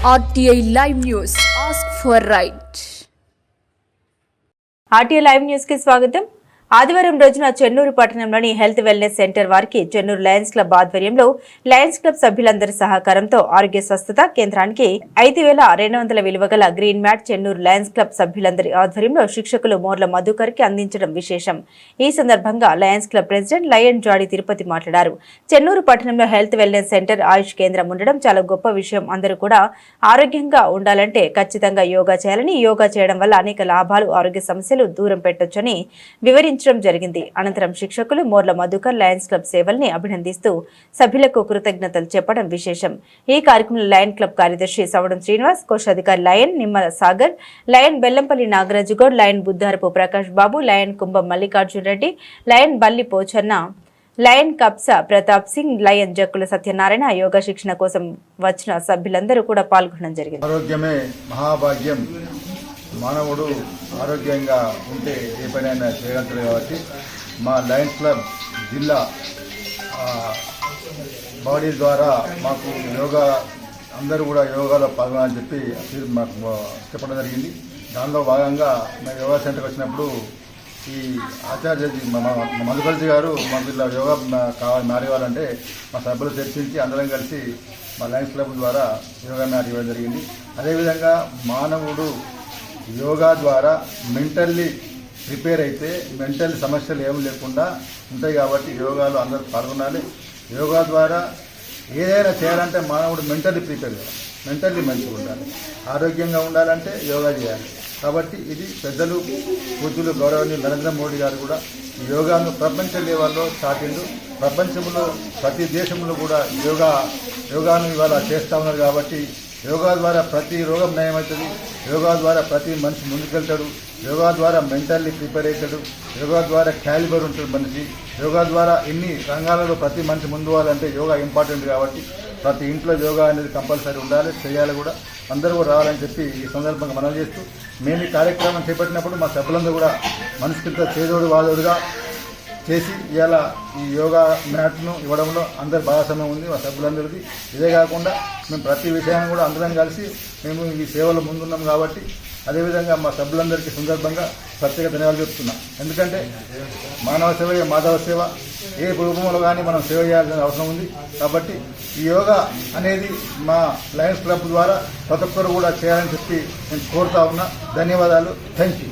RTI Live News. Ask for right. RTI Live News की स्वागतम. ఆదివారం రోజున చెన్నూరు పట్టణంలోని హెల్త్ వెల్నెస్ సెంటర్ వారికి చెన్నూరు లయన్స్ క్లబ్ ఆధ్వర్యంలో లయన్స్ క్లబ్ సభ్యులందరి సహకారంతో ఆరోగ్య స్వస్థత కేంద్రానికి 5200 విలువ గల green mat Chennur Lions Club సభ్యులందరి ఆధ్వర్యంలో శిక్షకులు మోర్ల మధుకర్కి అందించడం విశేషం. ఈ సందర్భంగా Lions Club president Lion Jadi Tirupati మాట్లాడారు. చెన్నూరు పట్టణంలో హెల్త్ వెల్నెస్ సెంటర్ ఆయుష్ కేంద్రం ఉండడం చాలా గొప్ప విషయం. అందరూ కూడా ఆరోగ్యంగా ఉండాలంటే ఖచ్చితంగా యోగా చేయాలని, యోగా చేయడం వల్ల అనేక లాభాలు, ఆరోగ్య సమస్యలు దూరం పెట్టొచ్చని వివరించారు. జరిగింది. అనంతరం శిక్షకులు మోర్ల మధుకర్ లయన్స్ క్లబ్ సేవల్ని అభినందిస్తూ సభ్యులకు కృతజ్ఞతలు చెప్పడం విశేషం. ఈ కార్యక్రమంలో లయన్ క్లబ్ కార్యదర్శి సవడం శ్రీనివాస్, కోశాధికారి Lion Nimmala Sagar, Lion Bellampalli Nagaraju Goud, Lion Buddharapu Prakash Babu, Lion Kumbham Mallikarjuna Reddy, Lion Balli Pochanna, Lion Kapsa Pratap Singh, Lion Jakkula Satyanarayana, yoga శిక్షణ కోసం వచ్చిన సభ్యులందరూ కూడా పాల్గొనడం జరిగింది. ఆరోగ్యమే మహాభాగ్యం. మానవుడు ఆరోగ్యంగా ఉంటే ఏ పనైనా చేయగలుగుతాడు. కాబట్టి మా లయన్స్ క్లబ్ జిల్లా బాడీ ద్వారా మాకు యోగా అందరూ కూడా యోగాలో పాల్గొనాలని చెప్పి మాకు చెప్పడం జరిగింది. దానిలో భాగంగా మేము యోగా సెంటర్కి వచ్చినప్పుడు ఈ ఆచార్యజీ మధుకర్జీ గారు మాకు ఇలా యోగా మారేవాలంటే మా సభ్యులు చర్చించి అందరం కలిసి మా లయన్స్ క్లబ్ ద్వారా యోగా మ్యాట్ ఇవ్వడం జరిగింది. అదేవిధంగా మానవుడు యోగా ద్వారా మెంటల్లీ ప్రిపేర్ అయితే మెంటల్ సమస్యలు ఏమి లేకుండా ఉంటాయి. కాబట్టి యోగాలో అందరూ పాల్గొనాలి. యోగా ద్వారా ఏదైనా చేయాలంటే మానవుడు మెంటల్లీ ప్రిపేర్ కావాలి, మెంటల్లీ మంచిగా ఉండాలి. ఆరోగ్యంగా ఉండాలంటే యోగా చేయాలి. కాబట్టి ఇది పెద్దలు, పూజ్యులు, గౌరవనీయులు నరేంద్ర మోడీ గారు కూడా యోగాను ప్రపంచ లెవెల్లో చాటిండు. ప్రపంచంలో ప్రతి దేశంలో కూడా యోగాను ఇవాళ చేస్తూ ఉన్నారు. కాబట్టి యోగా ద్వారా ప్రతి రోగం నయమవుతుంది. యోగా ద్వారా ప్రతి మనిషి ముందుకెళ్తాడు. యోగా ద్వారా మెంటల్లీ ప్రిపేర్ అవుతాడు. యోగా ద్వారా క్యాలిబర్ ఉంటుంది మనిషి. యోగా ద్వారా ఎన్ని రంగాలలో ప్రతి మనిషి ముందు పోవాలంటే యోగా ఇంపార్టెంట్. కాబట్టి ప్రతి ఇంట్లో యోగా అనేది కంపల్సరీ ఉండాలి, చేయాలి కూడా. అందరూ కూడా రావాలని చెప్పి ఈ సందర్భంగా మనం చేస్తూ మేము ఈ కార్యక్రమం చేపట్టినప్పుడు మా సభ్యులందరూ కూడా మనసుకింత చేదోడు వాదోడుగా చేసి ఇవాళ ఈ యోగా మ్యాట్ను ఇవ్వడంలో అందరి భాగస్వామ్యం ఉంది మా సభ్యులందరిది. ఇదే కాకుండా మేము ప్రతి విషయాన్ని కూడా అందరం కలిసి మేము ఈ సేవలో ముందున్నాం. కాబట్టి అదేవిధంగా మా సభ్యులందరికీ సందర్భంగా ప్రత్యేక ధన్యవాదాలు చెప్తున్నాం. ఎందుకంటే మానవ సేవ మాధవ సేవ, ఏ రూపంలో కానీ మనం సేవ చేయాల్సిన అవసరం ఉంది. కాబట్టి ఈ యోగా అనేది మా లయన్స్ క్లబ్ ద్వారా ప్రతి ఒక్కరు కూడా చేయాలని చెప్పి నేను కోరుతా ఉన్నా. ధన్యవాదాలు. Thank you.